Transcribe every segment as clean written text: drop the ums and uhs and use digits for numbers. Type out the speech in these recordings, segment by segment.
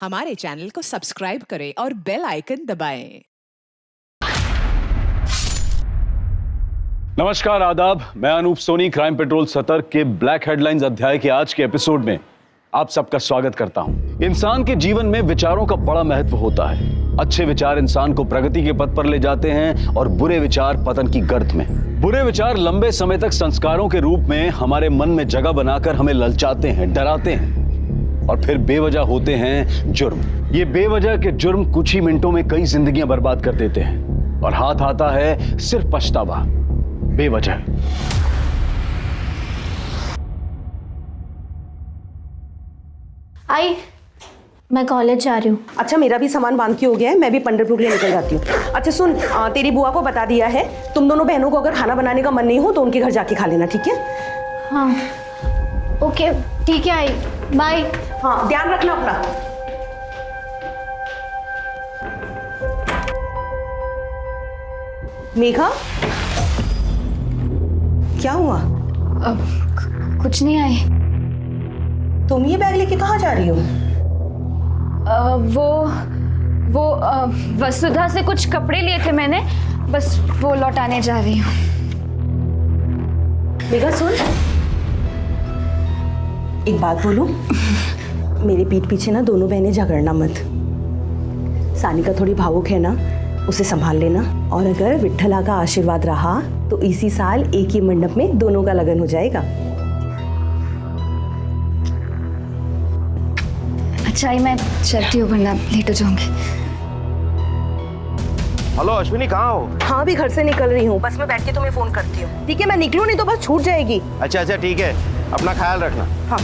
हमारे चैनल को सब्सक्राइब करें और बेल आइकन दबाएं। नमस्कार, आदाब। मैं अनूप सोनी क्राइम पेट्रोल सतर्क के ब्लैक हेडलाइंस अध्याय के आज के एपिसोड में आप सबका स्वागत करता हूं। इंसान के जीवन में विचारों का बड़ा महत्व होता है। अच्छे विचार इंसान को प्रगति के पथ पर ले जाते हैं और बुरे विचार पतन की गर्त में। बुरे विचार लंबे समय तक संस्कारों के रूप में हमारे मन में जगह बनाकर हमें ललचाते हैं, डराते हैं और फिर बेवजह होते हैं जुर्म। ये बेवजह के जुर्म कुछ ही मिनटों में कई जिंदगियां बर्बाद कर देते हैं और हाथ आता है सिर्फ पछतावा, बेवजह। आई, मैं कॉलेज जा रही हूँ। अच्छा, मेरा भी सामान बांध के हो गया है, मैं भी पंढरपुर के लिए निकल जाती हूँ। अच्छा सुन, तेरी बुआ को बता दिया है, तुम दोनों बहनों को अगर खाना बनाने का मन नहीं हो तो उनके घर जाके खा लेना, ठीक है? हाँ ओके, ठीक है आई, बाय। हाँ, ध्यान रखना अपना। मेघा, क्या हुआ? कुछ नहीं आई। तुम ये बैग लेके कहाँ जा रही हो? वो वसुधा से कुछ कपड़े लिए थे मैंने, बस वो लौटाने जा रही हूँ। मेघा सुन, एक बात बोलूं? मेरे पीठ पीछे ना दोनों बहनें झगड़ना मत। सानिका थोड़ी भावुक है ना, उसे संभाल लेना। और अगर विट्ठला का आशीर्वाद रहा तो इसी साल एक ही मंडप में दोनों का लगन हो जाएगा। अच्छा आई, मैं चलती हूँ वरना लेट हो जाऊंगी। हेलो अश्विनी, कहाँ हो? हाँ, अभी घर से निकल रही हूँ, बस मैं बैठ के तुम्हें फोन करती हूँ, ठीक है? मैं निकलूँ नहीं तो बस छूट जाएगी। अच्छा ठीक है, अपना ख्याल रखना। हाँ।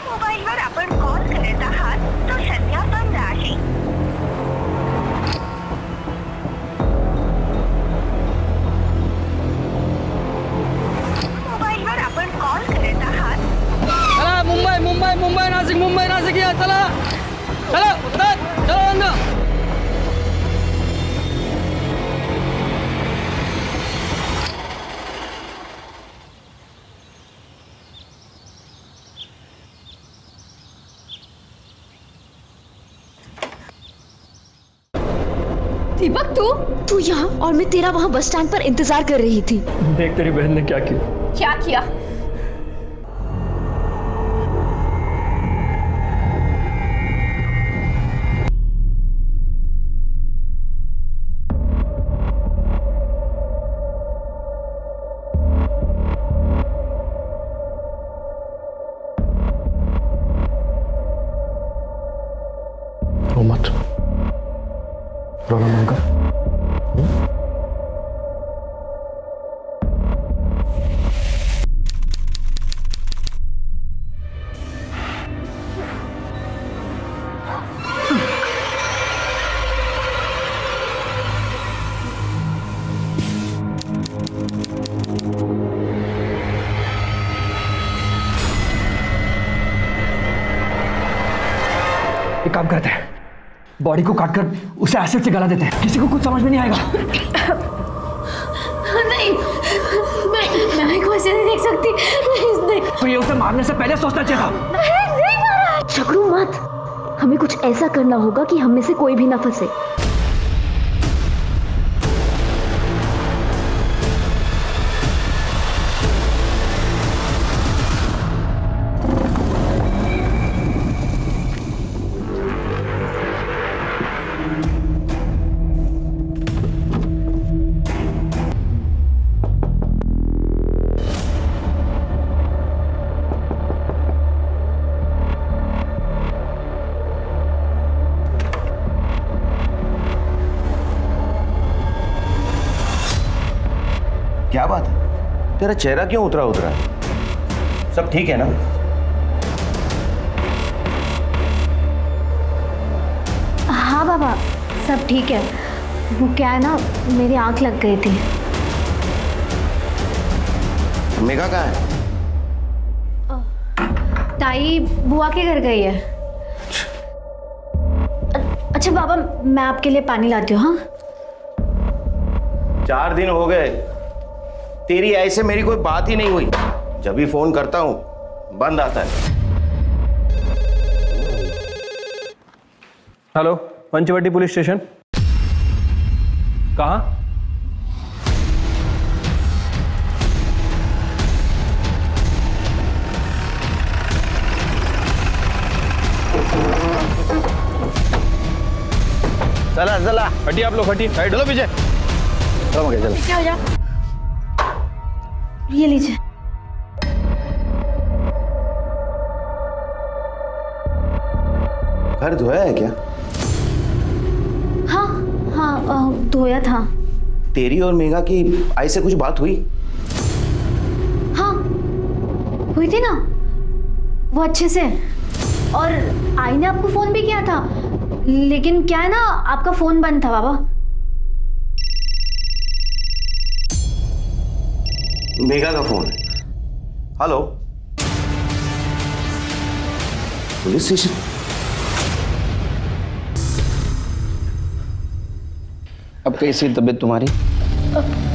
मोबाईलवर आपण कॉल करत आहात तो सध्या बंद आहे। मोबाईलवर आपण कॉल करत आहात। चला मुंबई नाशिक या चला चलो दीपक, तू यहाँ और मैं तेरा वहाँ बस स्टैंड पर इंतजार कर रही थी। देख तेरी बहन ने क्या किया। क्या किया? रो मत, रोना बंद कर। एक काम करते हैं, बॉडी को काटकर उसे एसिड से गला देते हैं, किसी को कुछ समझ में नहीं आएगा। नहीं, मैं को ऐसे नहीं देख सकती। नहीं, तो ये उसे मारने से पहले सोचना चाहिए था। झगड़ू मत, हमें कुछ ऐसा करना होगा कि हम में से कोई भी ना फंसे। क्या बात है? तेरा चेहरा क्यों उतरा है? सब ठीक है ना? हाँ बाबा, सब ठीक है। वो क्या है ना, मेरी आंख लग गई थी। मेघा कहाँ है? ताई बुआ के घर गई है। अच्छा बाबा, मैं आपके लिए पानी लाती हूँ। हाँ 4 दिन हो गए, तेरी आई से मेरी कोई बात ही नहीं हुई। जब भी फोन करता हूँ बंद आता है। Hello, Panchavati police station. कहाँ? चला चला, हटिए आप लोग, हटिए। चलो पीछे। चलो मगे चलो। क्या हो जा? ये लीजिए। घर धोया है क्या? हाँ हाँ, धोया था। तेरी और मेघा की आई से कुछ बात हुई? हाँ, हुई थी ना, वो अच्छे से। और आई ने आपको फोन भी किया था, लेकिन क्या है ना, आपका फोन बंद था बाबा। मेघा का फोन है। Hello, police station. अब कैसी तबीयत तुम्हारी?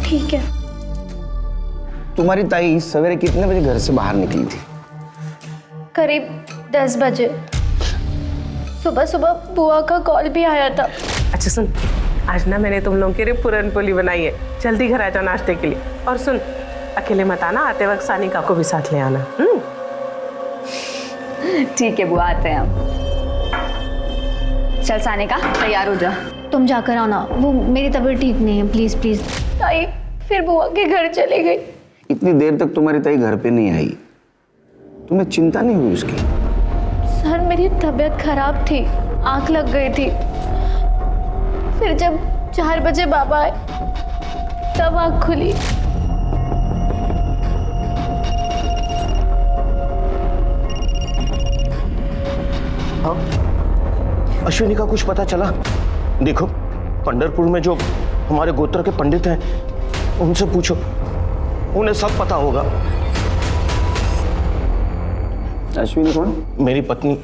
ठीक है। तुम्हारी ताई सवेरे कितने बजे घर से बाहर निकली थी? करीब 10 बजे। सुबह सुबह बुआ का कॉल भी आया था। अच्छा सुन, आज ना मैंने तुम लोगों के लिए पूरन पोली बनाई है, जल्दी घर आ जाओ नाश्ते के लिए। और सुन, अकेले मत आना, आते वक्त सानिका को भी साथ ले आना। ठीक है बुआ, आते हैं हम। चल सानिका, तैयार हो जा। तुम जाकर आओ ना, वो मेरी तबीयत ठीक नहीं है। Please please. ताई फिर बुआ के घर चली गई। इतनी देर तक तुम्हारी ताई घर पे नहीं आई, तुम्हें चिंता नहीं हुई उसकी? सर मेरी तबीयत खराब थी, आंख लग गई थी। फिर जब 4 बजे बाबा आए तब आंख खुली। अश्विनी का कुछ पता चला? देखो, पंढरपुर में जो हमारे गोत्र के पंडित हैं उनसे पूछो, उन्हें सब पता होगा। अश्विनी कौन? मेरी पत्नी।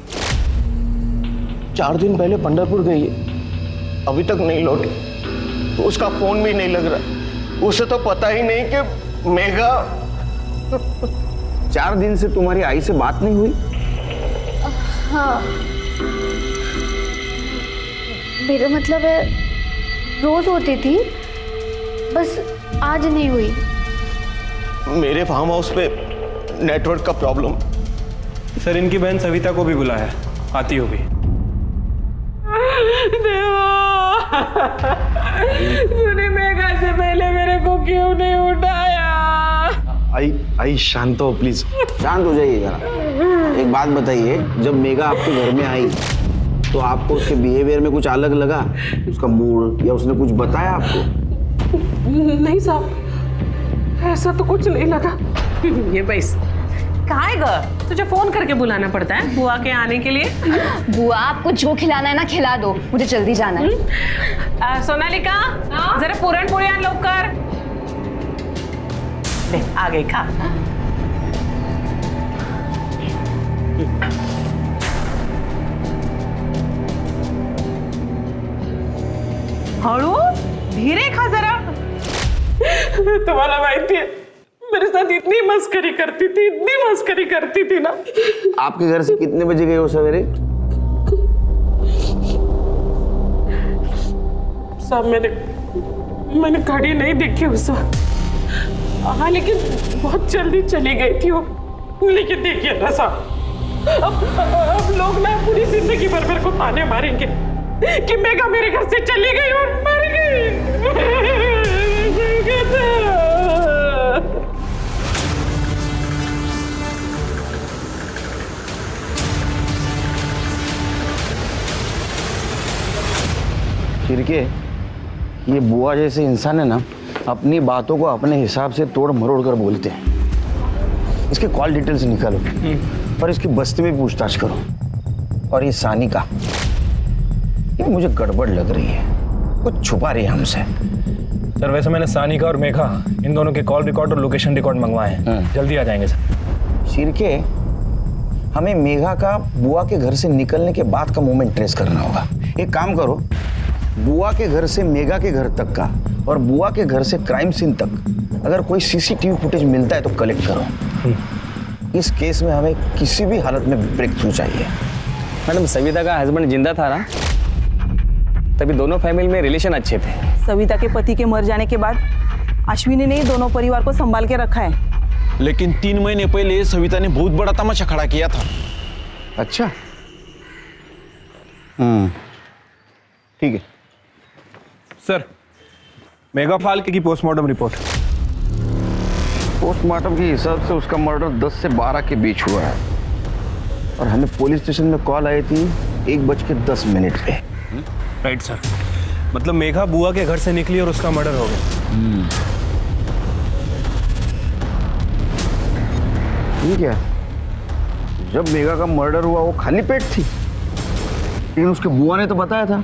4 दिन पहले पंढरपुर गई है, अभी तक नहीं लौटी। उसका फोन भी नहीं लग रहा। उसे तो पता ही नहीं कि मेघा। 4 दिन से तुम्हारी आई से बात नहीं हुई? हाँ, मेरा मतलब है रोज होती थी, बस आज नहीं हुई। मेरे फार्म हाउस पे नेटवर्क का प्रॉब्लम। सर, इनकी बहन सविता को भी बुलाया, आती होगी। तूने मेघा से पहले मेरे को क्यों नहीं उठाया? आई शांत हो प्लीज। शांत हो जाइए जरा। एक बात बताइए, जब मेघा आपके घर में आई तो आपको उसके बिहेवियर में कुछ अलग लगा? उसका मूड या उसने कुछ बताया आपको? नहीं साहब, ऐसा तो कुछ नहीं लगा। ये बैस, कहाँ है ग? तुझे फोन करके बुलाना पड़ता है बुआ के आने के लिए। बुआ आपको जो खिलाना है ना खिला दो, मुझे जल्दी जाना है। सोनालिका, जरा पूरन पोळी आण लवकर। ले, आ गई, खा। हळू, धीरे खा जरा। तुम्हाला माहिती है, मेरे साथ इतनी मस्करी करती थी ना। आपके घर से कितने बजे गए हो सवेरे? साहब मैंने घड़ी नहीं देखी उस वक्त। हाँ, लेकिन बहुत जल्दी चली गई थी वो। लेकिन देखिए ना साहब, अब लोग ना पूरी जिंदगी भर मेरे को ताने मारेंगे कि मेघा मेरे घर से चली गई और मर गई। खिरके, ये बुआ जैसे इंसान है ना, अपनी बातों को अपने हिसाब से तोड़ मरोड़ कर बोलते हैं। इसके कॉल डिटेल्स निकालो और इसकी बस्ती में पूछताछ करो। और ये सानिका, ये मुझे गड़बड़ लग रही है, कुछ छुपा रही है हमसे। सर, वैसे मैंने सानिका और मेघा इन दोनों के कॉल रिकॉर्ड और लोकेशन रिकॉर्ड मंगवाए हैं। जल्दी आ जाएंगे सर। शिरके, हमें मेघा का बुआ के घर से निकलने के बाद का मोमेंट ट्रेस करना होगा। एक काम करो, बुआ के घर से मेघा के घर तक का और बुआ के घर से क्राइम सीन तक अगर कोई सीसीटीवी फुटेज मिलता है तो कलेक्ट करो। इस केस में हमें किसी भी हालत में ब्रेक थ्रू चाहिए। मैडम सविता का हस्बैंड जिंदा था ना, तभी दोनों फैमिली में रिलेशन अच्छे थे। सविता के पति के मर जाने के बाद अश्विनी ने ही दोनों परिवार को संभाल के रखा है। लेकिन 3 महीने पहले सविता ने बहुत बड़ा तमाशा खड़ा किया था। अच्छा, ठीक है सर, मेघा फाल्के की पोस्टमार्टम रिपोर्ट। पोस्टमार्टम के हिसाब से उसका मर्डर 10 से 12 के बीच हुआ है और हमें पुलिस स्टेशन में कॉल आई थी 1:10 पे। राइट सर, मतलब मेघा बुआ के घर से निकली और उसका मर्डर हो गया। ठीक है, जब मेघा का मर्डर हुआ वो खाली पेट थी, लेकिन उसके बुआ ने तो बताया था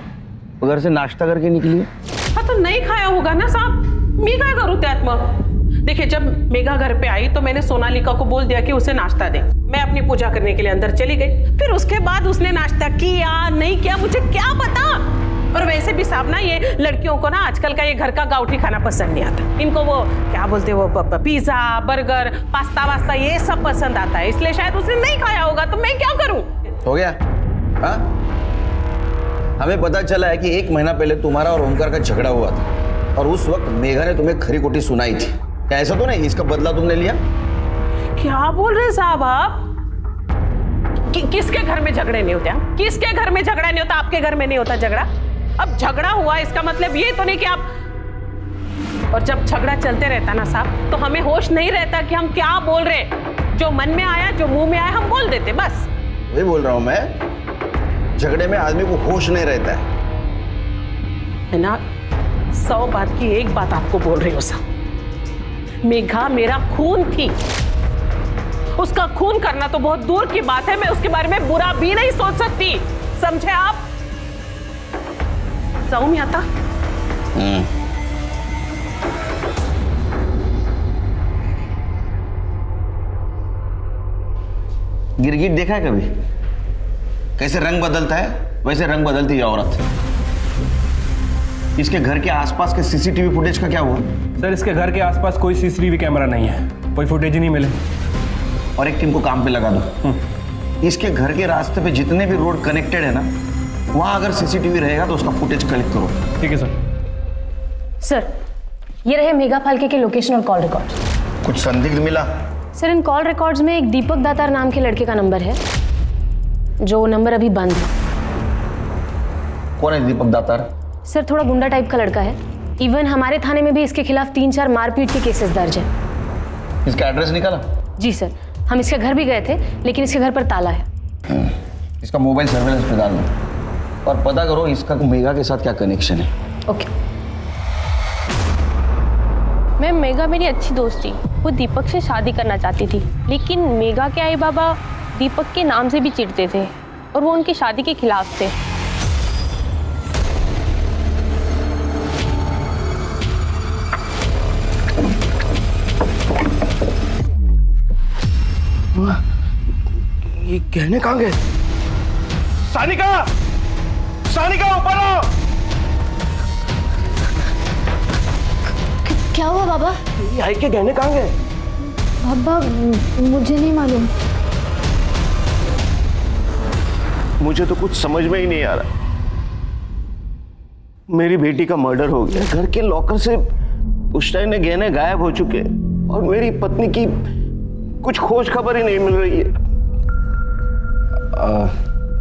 वो घर से नाश्ता करके निकली है। हाँ तो नहीं खाया होगा ना साहब, मैं क्या करूँ त्यात्मा। देखिए, जब मेघा घर पे आई तो मैंने सोनालिका को बोल दिया कि उसे नाश्ता दे। मैं अपनी पूजा करने के लिए अंदर चली गई। फिर उसके बाद उसने नाश्ता किया नहीं किया मुझे क्या पता। और वैसे भी साहब ना, ये लड़कियों को ना आजकल का ये घर का गाउठी खाना पसंद नहीं आता। इनको वो क्या बोलते, वो पिज्जा, बर्गर, पास्ता वास्ता ये सब पसंद आता है, इसलिए शायद उसने नहीं खाया होगा। तो मैं क्या करूं? हो गया। हाँ, हमें पता चला है कि 1 महीना पहले तुम्हारा और ओमकार का झगड़ा हुआ था और उस वक्त मेघा ने तुम्हें खरी खोटी सुनाई थी। क्या ऐसा तो नहीं इसका बदला तुमने लिया? क्या बोल रहे साहब आप? किसके घर में झगड़े नहीं होते? किसके घर में झगड़ा नहीं होता? आपके घर में नहीं होता झगड़ा? अब झगड़ा हुआ इसका मतलब ये तो नहीं कि आप। और जब झगड़ा चलते रहता ना साहब, तो हमें होश नहीं रहता कि हम क्या बोल रहे। जो मन में आया, जो मुंह में आया, हम बोल देते बस। वही बोल रहा हूं मैं, झगड़े में आदमी को होश नहीं रहता है ना। 100 बात की एक बात आपको बोल रही हूं साहब, मेघा मेरा खून थी। उसका खून करना तो बहुत दूर की बात है, मैं उसके बारे में बुरा भी नहीं सोच सकती, समझे आप? जाऊं मैं आता? गिरगिट देखा है कभी? कैसे रंग बदलता है, वैसे रंग बदलती है औरत। इसके घर के आसपास के सीसीटीवी फुटेज का क्या हुआ? सर, इसके घर के आसपास कोई सीसीटीवी कैमरा नहीं है, कोई फुटेज ही नहीं मिले। और एक टीम को काम पे लगा दो। इसके घर के रास्ते पे जितने भी रोड कनेक्टेड है ना, वहां अगर सीसीटीवी रहेगा तो उसका फुटेज कलेक्ट करो। ठीक है सर। सर, ये रहे मेघा फाल्के के लोकेशन और कॉल रिकॉर्ड। कुछ संदिग्ध मिला? सर, इन कॉल रिकॉर्ड्स में एक दीपक दातार नाम के लड़के का नंबर है, जो नंबर अभी बंद है। कौन है दीपक दातार? सर, थोड़ा गुंडा टाइप का लड़का है। इवन हमारे थाने में भी इसके खिलाफ 3-4 मारपीट के केसेस दर्ज है। इसका एड्रेस निकाला? जी सर, हम इसके घर भी गए थे, लेकिन इसके घर पर ताला है। इसका मोबाइल सर्वेलेंस पे डाल दो और पता करो इसका मेघा के साथ क्या कनेक्शन है। ओके। मैम, मेघा मेरी अच्छी दोस्त थी। वो दीपक से शादी करना चाहती थी, लेकिन मेघा के आई बाबा दीपक के नाम से भी चिढ़ते थे और वो उनकी शादी के खिलाफ थे। ये गहने कहाँ गए? सानिका! सानिका, ऊपर आओ! क्या हुआ बाबा? ये आई के गहने कहाँ गए? बाबा, मुझे नहीं मालूम। मुझे तो कुछ समझ में ही नहीं आ रहा। मेरी बेटी का मर्डर हो गया, घर के लॉकर से पुश्तैनी गहने गायब हो चुके और मेरी पत्नी की कुछ खोज खबर ही नहीं मिल रही है।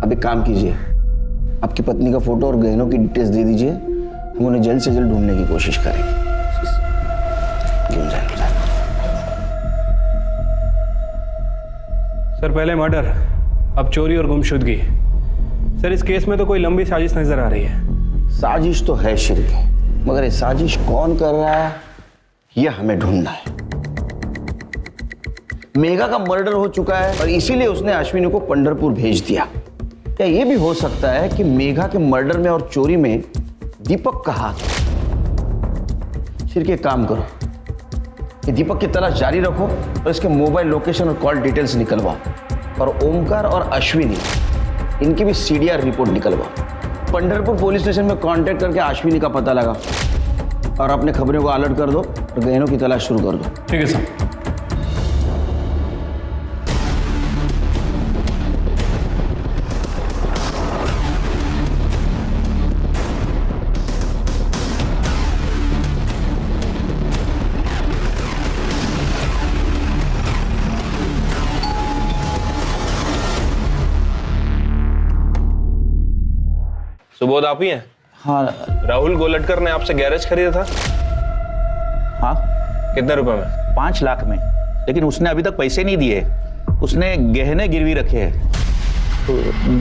अब एक काम कीजिए, आपकी पत्नी का फोटो और गहनों की डिटेल्स दे दीजिए, हम उन्हें जल्द से जल्द ढूंढने की कोशिश करेंगे। सर, पहले मर्डर, अब चोरी और गुमशुदगी। सर, इस केस में तो कोई लंबी साजिश नजर आ रही है। साजिश तो है श्री, मगर ये साजिश कौन कर रहा है ये हमें ढूंढना है। मेघा का मर्डर हो चुका है और इसीलिए उसने अश्विनी को पंढरपुर भेज दिया। क्या ये भी हो सकता है कि मेघा के मर्डर में और चोरी में दीपक का हाथ? सिर्फ एक काम करो, ये दीपक की तलाश जारी रखो और इसके मोबाइल लोकेशन और कॉल डिटेल्स निकलवाओ और ओमकार और अश्विनी इनकी भी सीडीआर रिपोर्ट निकलवाओ। पंढरपुर पुलिस स्टेशन में कांटेक्ट करके अश्विनी का पता लगा और अपने खबरों को अलर्ट कर दो और गहनों की तलाश शुरू कर दो। ठीक है सर। सुबोध आप ही हैं? हाँ राहुल गोलटकर ने आपसे गैरेज खरीदा था? हाँ, कितने रुपए में? 5 लाख में, लेकिन उसने अभी तक पैसे नहीं दिए। उसने गहने गिरवी रखे हैं। तो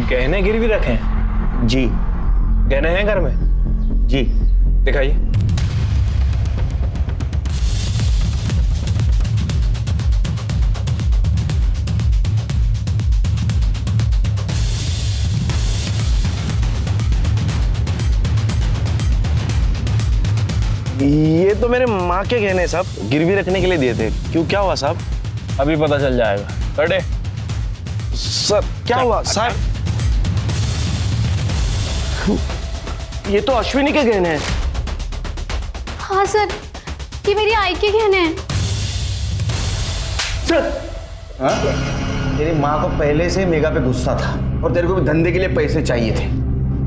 गहने गिरवी रखे हैं? जी। गहने हैं घर में? जी। दिखाइए। ये तो मेरे माँ के गहने साहब, गिरवी रखने के लिए दिए थे। क्यों, क्या हुआ साहब? अभी पता चल जाएगा। कटे सर क्या हुआ साहब? ये तो अश्विनी के गहने हैं। हाँ सर, ये मेरी आई के गहने हैं। सर तेरी माँ को पहले से मेगा पे गुस्सा था और तेरे को भी धंधे के लिए पैसे चाहिए थे,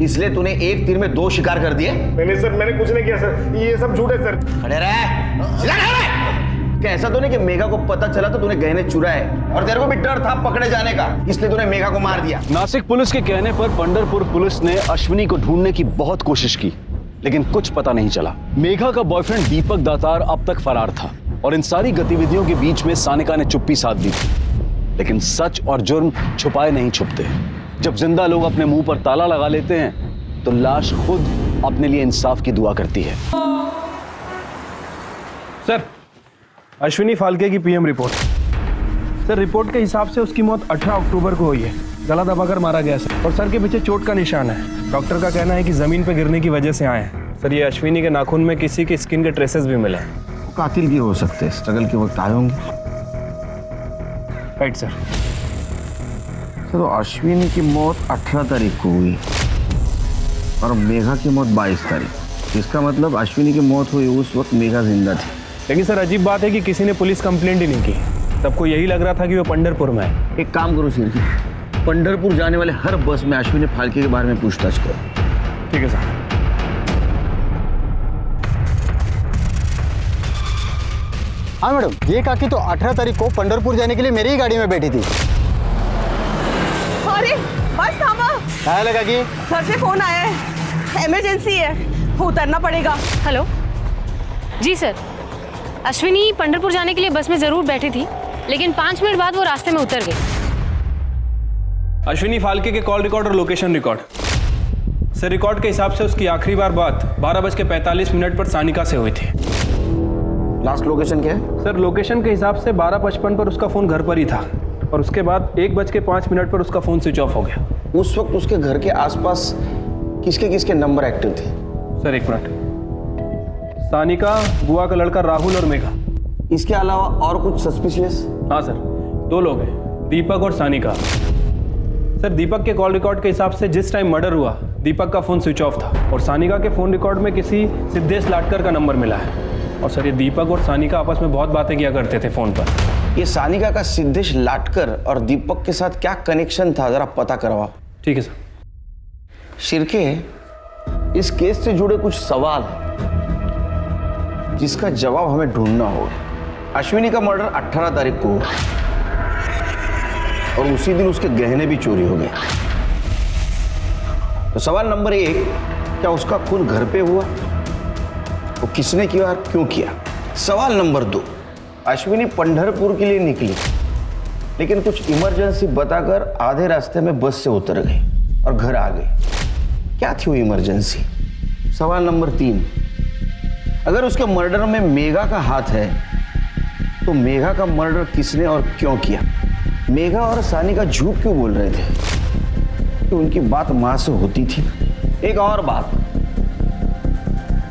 इसलिए तूने एक तीर में 2 शिकार कर दिए। मैंने कुछ नहीं किया सर, ये सब झूठ है सर। खड़े रहे, सीधा खड़े रहे। क्या ऐसा तो नहीं कि मेगा को पता चला तो तूने गहने चुराए और तेरे को भी डर था पकड़े जाने का, इसलिए तूने मेगा को मार दिया? नासिक पुलिस के कहने पर पंढरपुर पुलिस ने अश्विनी को ढूंढने की बहुत कोशिश की, लेकिन कुछ पता नहीं चला। मेघा का बॉयफ्रेंड दीपक दातार अब तक फरार था और इन सारी गतिविधियों के बीच में सानिका ने चुप्पी साध दी थी। लेकिन सच और जुर्म छुपाए नहीं छुपते। जब जिंदा लोग अपने मुंह पर ताला लगा लेते हैं तो लाश खुद अपने लिए इंसाफ की दुआ करती है। सर, अश्विनी फाल्के की पीएम रिपोर्ट। सर, रिपोर्ट के हिसाब से उसकी मौत 18 अक्टूबर को हुई है। गला दबाकर मारा गया सर, और सर के पीछे चोट का निशान है। डॉक्टर का कहना है कि जमीन पर गिरने की वजह से आए हैं। सर, ये अश्विनी के नाखून में किसी की स्किन के ट्रेसेस भी मिले हैं। कातिल भी हो सकते हैं, स्ट्रगल के वक्त आए होंगे। Right sir. तो अश्विनी की मौत 18 तारीख को हुई और मेघा की मौत 22 तारीख। इसका मतलब अश्विनी की मौत हुई उस वक्त मेघा जिंदा थी। लेकिन सर अजीब बात है कि किसी ने पुलिस कंप्लेंट ही नहीं की। सबको यही लग रहा था कि वो पंढरपुर में है। एक काम करो सिर, पंढरपुर जाने वाले हर बस में अश्विनी फाल्के के बारे में पूछताछ करो। ठीक है सर। हाँ मैडम, ये काकी तो 18 तारीख को पंढरपुर जाने के लिए मेरी ही गाड़ी में बैठी थी। अरे बस थामा। क्या लगा कि सर से फोन आया है, इमरजेंसी है, उतरना पड़ेगा। हेलो जी सर, अश्विनी पंढरपुर जाने के लिए बस में ज़रूर बैठी थी, लेकिन 5 मिनट बाद वो रास्ते में उतर गई। अश्विनी फाल्के के कॉल रिकॉर्ड और लोकेशन रिकॉर्ड। सर, रिकॉर्ड के हिसाब से उसकी आखिरी बार बात 12:45 पर सानिका से हुई थी। लास्ट लोकेशन क्या है? सर, लोकेशन के हिसाब से 12:55 पर उसका फ़ोन घर पर ही था और उसके बाद 1:05 पर उसका फ़ोन स्विच ऑफ हो गया। उस वक्त उसके घर के आसपास किसके किसके नंबर एक्टिव थे? सर, 1 मिनट। सानिका, बुआ का लड़का राहुल और मेघा। इसके अलावा और कुछ सस्पिशियस? हाँ सर, 2 लोग हैं, दीपक और सानिका। सर, दीपक के कॉल रिकॉर्ड के हिसाब से जिस टाइम मर्डर हुआ दीपक का फ़ोन स्विच ऑफ था और सानिका के फ़ोन रिकॉर्ड में किसी सिद्धेश लाटकर का नंबर मिला है। और सर, ये दीपक और सानिका आपस में बहुत बातें किया करते थे फ़ोन पर। ये सानिका का सिद्धेश लाटकर और दीपक के साथ क्या कनेक्शन था, जरा पता करवाओ। ठीक है सर। शिर्के, इस केस से जुड़े कुछ सवाल जिसका जवाब हमें ढूंढना होगा। अश्विनी का मर्डर 18 तारीख को और उसी दिन उसके गहने भी चोरी हो गए। तो सवाल नंबर 1, क्या उसका खून घर पे हुआ? वो किसने किया और क्यों किया? सवाल नंबर 2, अश्विनी पंढरपुर के लिए निकली लेकिन कुछ इमरजेंसी बताकर आधे रास्ते में बस से उतर गई और घर आ गई। क्या थी वो इमरजेंसी? सवाल नंबर 3, अगर उसके मर्डर में मेघा का हाथ है तो मेघा का मर्डर किसने और क्यों किया? मेघा और सानिका झूठ क्यों बोल रहे थे कि उनकी बात मां से होती थी? एक और बात,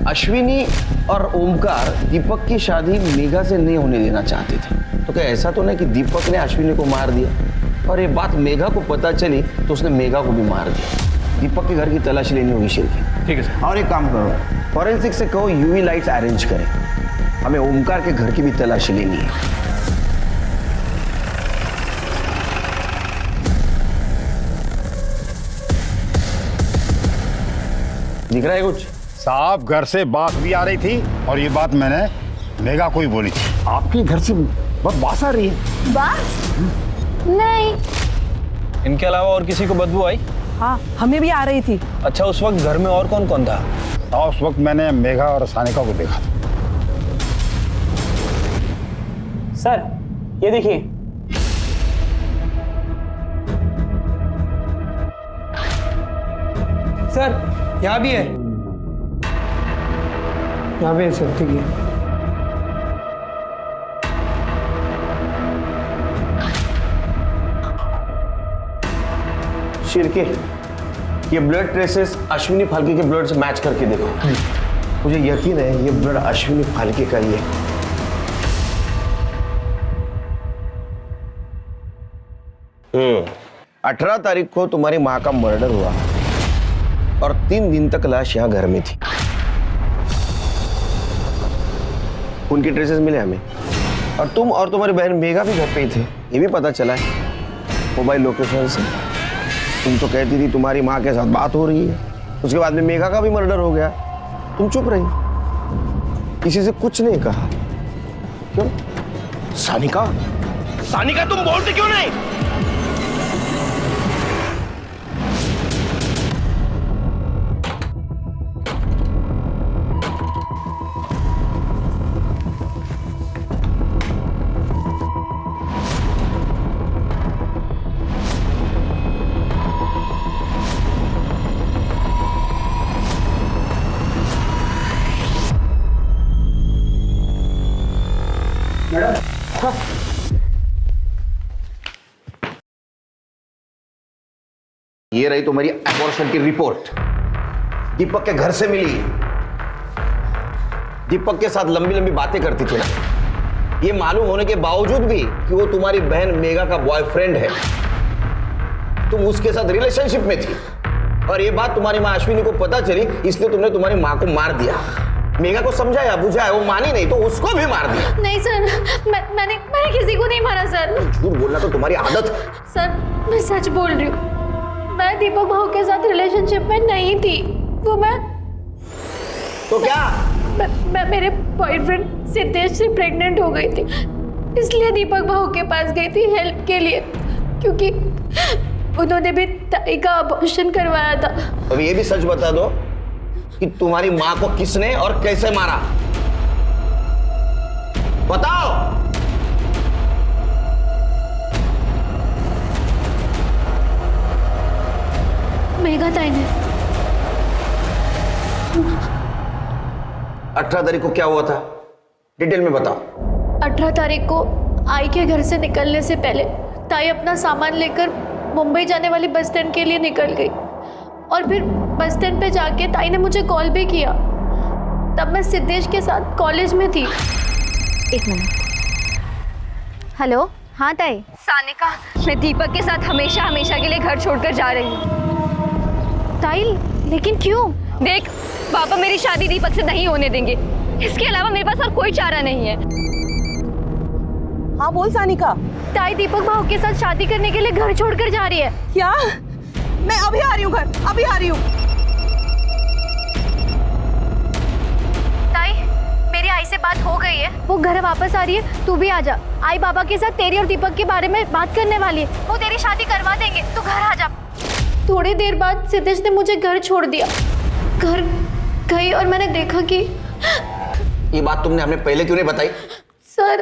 अश्विनी और ओमकार दीपक की शादी मेघा से नहीं होने देना चाहते थे, तो क्या ऐसा तो नहीं कि दीपक ने अश्विनी को मार दिया और ये बात मेघा को पता चली तो उसने मेघा को भी मार दिया? दीपक के घर की तलाशी लेनी होगी शिर्के। ठीक है सर। और एक काम करो, फॉरेंसिक से कहो यूवी लाइट्स अरेंज करें हमें ओमकार के घर की भी तलाशी लेनी है। दिख रहा है कुछ? साहब घर से बात भी आ रही थी और ये बात मैंने मेघा को ही बोली थी। आपके घर से बहुत बास आ रही है। बात? नहीं। इनके अलावा और किसी को बदबू आई? हाँ, हमें भी आ रही थी। अच्छा, उस वक्त घर में और कौन कौन था? उस वक्त मैंने मेघा और सानिका को देखा था। सर, ये देखिए। सर, यहाँ भी है। यहाँ भी है सर, ठीक है। शिरके, ये ब्लड ट्रेसेस अश्विनी फाल्के के ब्लड से मैच करके देखो। मुझे यकीन है ये ब्लड अश्विनी फाल्के का ही है। हम्म, 18 तारीख को तुम्हारी माँ का मर्डर हुआ और 3 दिन तक लाश यहाँ घर में थी। उनके ट्रेसेस मिले हमें और तुम और तुम्हारी बहन मेघा भी घर पे ही थे, ये भी पता चला है मोबाइल लोकेशन से। तुम तो कहती थी तुम्हारी माँ के साथ बात हो रही है, उसके बाद में मेघा का भी मर्डर हो गया, तुम चुप रही, किसी से कुछ नहीं कहा। क्यों? सानिका, सानिका तुम बोलते क्यों नहीं? ये रही तुम्हारी अबॉर्शन की रिपोर्ट, दीपक के घर से मिली। दीपक के साथ लंबी लंबी बातें करती थी ना, ये मालूम होने के बावजूद भी कि वो तुम्हारी बहन मेघा का बॉयफ्रेंड है, तुम उसके साथ रिलेशनशिप में थी और ये बात तुम्हारी माँ अश्विनी को पता चली, इसलिए तुमने तुम्हारी माँ को मार दिया। मेघा को समझाया बुझाया, वो मानी नहीं तो उसको भी मार दिया। नहीं सर, मैंने किसी को नहीं मारा सर। झूठ बोलना तो तुम्हारी आदत है। सर, मैं सच बोल रही हूँ, मैं दीपक भाऊ के साथ रिलेशनशिप में नहीं थी। वो मैं तो क्या? मैं मेरे बॉयफ्रेंड सिद्धेश से प्रेग्नेंट हो गई थी, इसलिए दीपक भाऊ के पास गई थी हेल्प के लिए, क्योंकि उन्होंने भी ताई का अबॉर्शन करवाया था। अब ये भी सच बता दो कि तुम्हारी माँ को किसने और कैसे मारा, बताओ। मेघा ताई ने। 18 तारीख को क्या हुआ था, डिटेल में बताओ। 18 तारीख को आई के घर से निकलने से पहले ताई अपना सामान लेकर मुंबई जाने वाली बस स्टैंड के लिए निकल गई और फिर बस स्टैंड पे जाके ताई ने मुझे कॉल भी किया। तब मैं सिद्धेश के साथ कॉलेज में थी। एक मिनट। हेलो, हाँ ताई। सानिका, मैं दीपक के साथ हमेशा हमेशा के लिए घर छोड़कर जा रही हूँ। ताई, लेकिन क्यों? देख, पापा मेरी शादी दीपक से नहीं होने देंगे, इसके अलावा मेरे पास और कोई चारा नहीं है। हाँ बोल सानिका। ताई दीपक भाऊ के साथ शादी करने के लिए घर छोड़कर जा रही है। क्या? मैं अभी आ रही हूँ घर, अभी आ रही हूँ। ताई, मेरी आई से बात हो गई है, वो घर वापस आ रही है, तू भी आ जा। आई बाबा के साथ तेरी और दीपक के बारे में बात करने वाली है, वो तेरी शादी करवा देंगे, तू घर आ जा। थोड़ी देर बाद सिद्धेश ने मुझे घर छोड़ दिया। घर गई और मैंने देखा कि ये बात तुमने हमें पहले क्यों नहीं बताई? सर,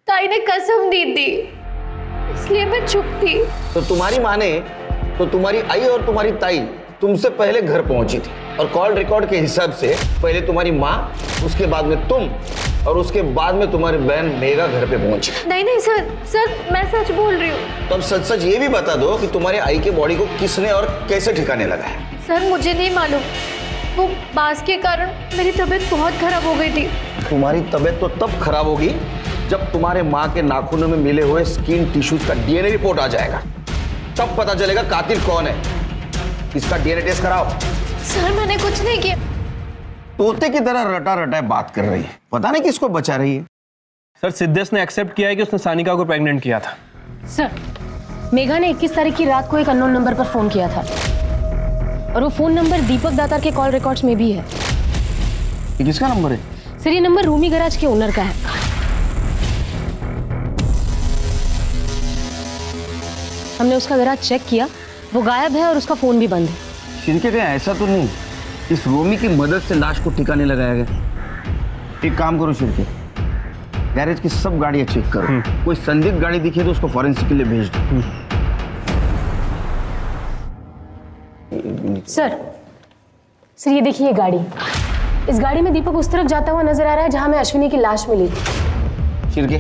ताई ने कसम दी थी, इसलिए मैं चुप थी। तो तुम्हारी माँ ने, तो तुम्हारी आई और तुम्हारी ताई तुमसे पहले घर पहुंची थी और कॉल रिकॉर्ड के हिसाब से पहले तुम्हारी माँ, उसके बाद में तुम और उसके बाद में तुम्हारी बहन मेघा घर पे पहुंची। नहीं सर, मैं सच बोल रही हूँ। तो अब सच ये भी बता दो कि तुम्हारे आई के बॉडी को किसने और कैसे ठिकाने लगा है? सर, मुझे नहीं मालूम, वो बास के कारण मेरी तबीयत बहुत खराब हो गई थी। तुम्हारी तबीयत तो तब खराब होगी जब तुम्हारे माँ के नाखूनों में मिले हुए स्किन टिश्यूज का डीएनए रिपोर्ट आ जाएगा, तब पता चलेगा कातिल कौन है। इसका डीएनए टेस्ट कराओ। सर, मैंने कुछ नहीं किया। तोते की तरह रटा रटा बात कर रही है, पता नहीं किसको बचा रही है। सर सिद्धेश ने एक्सेप्ट किया है कि उसने सानिका को प्रेग्नेंट किया था। सर मेघा ने 21 तारीख की रात को एक अननोन नंबर पर फोन किया था और वो फोन नंबर दीपक दातार के कॉल रिकॉर्ड्स में भी है। ये किसका नंबर है? सर ये नंबर रूमी गैराज के ओनर का है। हमने उसका गैराज चेक किया, वो गायब है और उसका फोन भी बंद है। शिरके कहीं ऐसा तो नहीं इस रोमी की मदद से लाश को ठिकाने लगाया गया? एक काम करो शिरके, गैरेज की सब गाड़ियां चेक करो, कोई संदिग्ध गाड़ी दिखे तो उसको फॉरेंसिक के लिए भेज दो। सर ये देखिए गाड़ी, इस गाड़ी में दीपक उस तरफ जाता हुआ नजर आ रहा है जहां में अश्विनी की लाश मिली थी। शिरके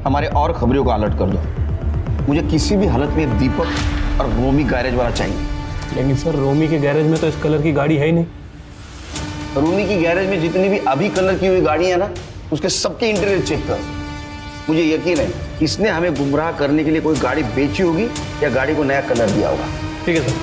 हमारे और खबरों को अलर्ट कर दो, मुझे किसी भी हालत में दीपक और रोमी गैरेज वाला चाहिए। लेकिन सर रोमी के गैरेज में तो इस कलर की गाड़ी है ही नहीं। रोमी की गैरेज में जितनी भी अभी कलर की हुई गाड़ियां है ना, उसके सबके इंटीरियर चेक कर। मुझे यकीन है इसने हमें गुमराह करने के लिए कोई गाड़ी बेची होगी या गाड़ी को नया कलर दिया होगा। ठीक है सर।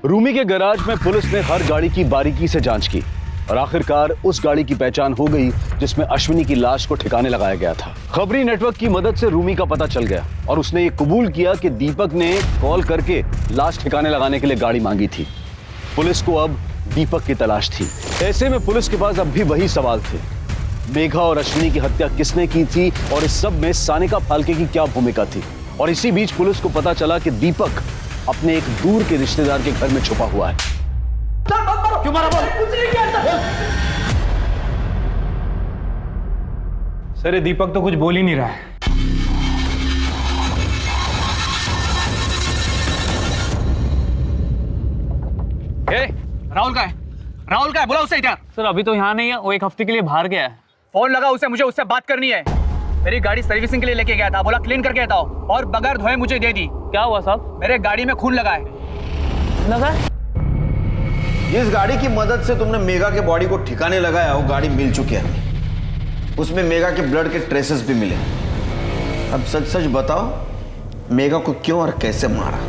रूमी के गैराज में पुलिस ने हर गाड़ी की बारीकी से जांच की और आखिरकार उस गाड़ी की पहचान हो गई जिसमें अश्विनी की लाश को ठिकाने लगाया गया था। खबरी नेटवर्क की मदद से रूमी का पता चल गया और उसने ये कबूल किया कि दीपक ने कॉल करके लाश ठिकाने लगाने के लिए गाड़ी मांगी थी। पुलिस को अब दीपक की तलाश थी। ऐसे में पुलिस के पास अब भी वही सवाल थे, मेघा और अश्विनी की हत्या किसने की थी और इस सब में सानिका फाल्के की क्या भूमिका थी। और इसी बीच पुलिस को पता चला कि दीपक अपने एक दूर के रिश्तेदार के घर में छुपा हुआ है। क्यों मारा? बोल। कुछ नहीं किया सर। सर ये दीपक तो कुछ बोल ही नहीं रहा है। राहुल का है? राहुल का है, बोला उसे इधर। सर अभी तो यहाँ नहीं है, वो एक हफ्ते के लिए बाहर गया है। फोन लगा उसे, मुझे उससे बात करनी है। मेरी गाड़ी सर्विसिंग के लिए लेके गया था, बोला क्लीन करके आता हूँ और बगैर धोए मुझे दे दी। क्या हुआ साहब? मेरे गाड़ी में खून लगा है। लगा? जिस गाड़ी की मदद से तुमने मेघा के बॉडी को ठिकाने लगाया वो गाड़ी मिल चुकी है, उसमें मेघा के ब्लड के ट्रेसेस भी मिले। अब सच सच बताओ मेघा को क्यों और कैसे मारा?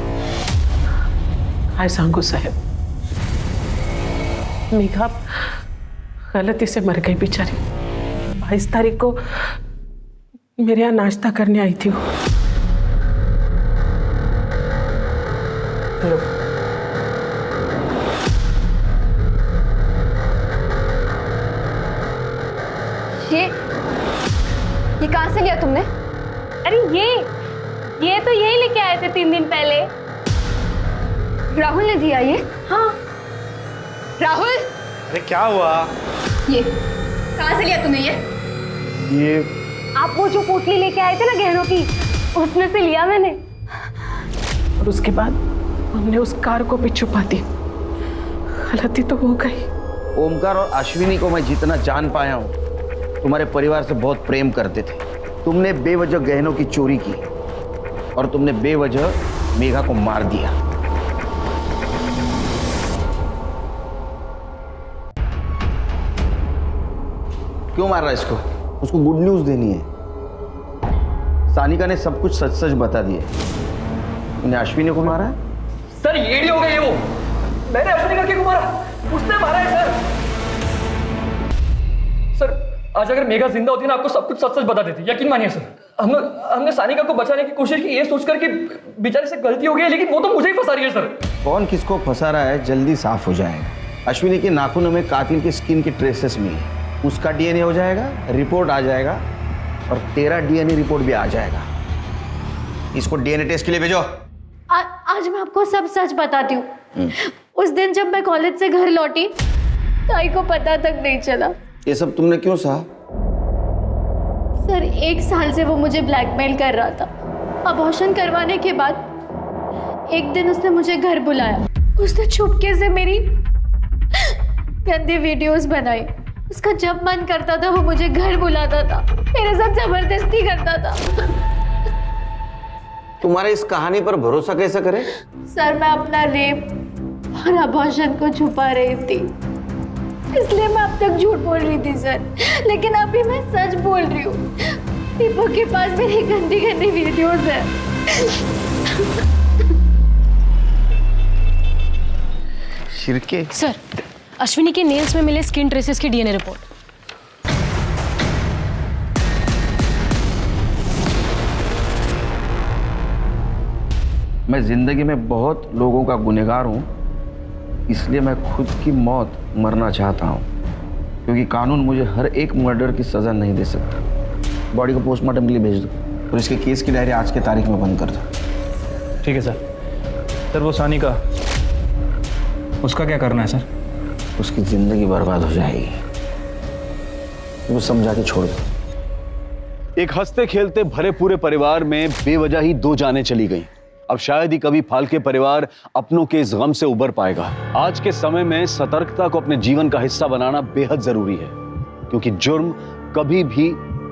हाय सांगू साहब, मेघा गलती से मर गई बेचारी। 22 तारीख को मेरे यहाँ नाश्ता करने आई थी वो। ये कहाँ से लिया तुमने? अरे ये तो यही लेके आए थे 3 दिन पहले। राहुल ने दिया ये? हाँ। राहुल, अरे क्या हुआ? ये कहाँ से लिया तूने ये? आप वो जो पोटली लेके आए थे ना गहनों की, उसमें से लिया मैंने। और उसके बाद हमने उस कार को भी छुपा दी। गलती तो हो गई। ओमकार और अश्विनी को मैं जितना जान पाया हूँ, तुम्हारे परिवार से बहुत प्रेम करते थे। तुमने बेवजह गहनों की चोरी की और तुमने बेवजह मेघा को मार दिया। क्यों मार रहा है इसको? उसको गुड न्यूज देनी है। सानिका ने सब कुछ सच सच बता दिया। तुमने अश्विनी को मारा है? सर ये हो गई है वो। मैंने अश्विनी को मारा, उसने मारा है सर। आज अगर मेघा जिंदा होती ना, आपको सब कुछ सच सच बता देती, यकीन मानिए सर। हमने सानिका को बचाने की कोशिश की, ये सोचकर कि बेचारे से गलती हो गई, लेकिन वो तो मुझे ही फंसा रही है सर। कौन किसको फंसा रहा है जल्दी साफ हो जाएगा। अश्विनी के नाखूनों में कातिल की स्किन के ट्रेसेस मिले, उसका डीएनए हो जाएगा, रिपोर्ट आ जाएगा और तेरा डीएनए रिपोर्ट भी आ जाएगा। इसको डीएनए टेस्ट के लिए भेजो। आज मैं आपको सब सच बताती हूँ। उस दिन जब मैं कॉलेज से घर लौटी, ताई को पता तक नहीं चला। ये सब तुमने क्यों सहा? सर 1 साल से वो मुझे ब्लैकमेल कर रहा था। अबॉर्शन करवाने के बाद एक दिन उसने मुझे घर बुलाया। उसने चुपके से मेरी गंदी वीडियोस बनाई। उसका जब मन करता था वो मुझे घर बुलाता था, मेरे साथ जबरदस्ती करता था। तुम्हारे इस कहानी पर भरोसा कैसे करें? सर मैं अपना रेप और अबॉर्शन को छुपा रही थी, इसलिए मैं अब तक झूठ बोल रही थी सर। लेकिन अभी मैं सच बोल रही हूँ। दीपक के पास मेरी गंदी गंदी वीडियोस है। शिरके सर अश्विनी के नेल्स में मिले स्किन ट्रेसेस की डीएनए रिपोर्ट। मैं जिंदगी में बहुत लोगों का गुनहगार हूँ, इसलिए मैं खुद की मौत मरना चाहता हूँ, क्योंकि कानून मुझे हर एक मर्डर की सज़ा नहीं दे सकता। बॉडी को पोस्टमार्टम के लिए भेज दो और इसके केस की डायरी आज के तारीख में बंद कर दो। ठीक है सर। सर वो सानी का, उसका क्या करना है सर? उसकी ज़िंदगी बर्बाद हो जाएगी, वो समझा के छोड़ दो। एक हंसते खेलते भरे पूरे परिवार में बेवजह ही 2 जानें चली गईं। अब शायद ही कभी फाल्के परिवार अपनों के इस गम से उबर पाएगा। आज के समय में सतर्कता को अपने जीवन का हिस्सा बनाना बेहद जरूरी है, क्योंकि जुर्म कभी भी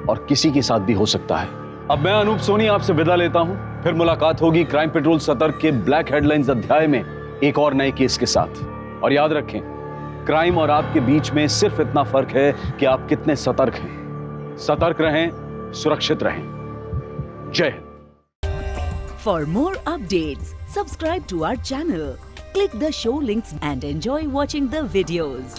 और किसी के साथ भी हो सकता है। अब मैं अनूप सोनी आपसे विदा लेता हूं, फिर मुलाकात होगी क्राइम पेट्रोल सतर्क के ब्लैक हेडलाइंस अध्याय में एक और नए केस के साथ। और याद रखें, क्राइम और आपके बीच में सिर्फ इतना फर्क है कि आप कितने सतर्क हैं। सतर्क रहें, सुरक्षित रहें। जय Hind. For more updates, subscribe to our channel, click the show links and enjoy watching the videos.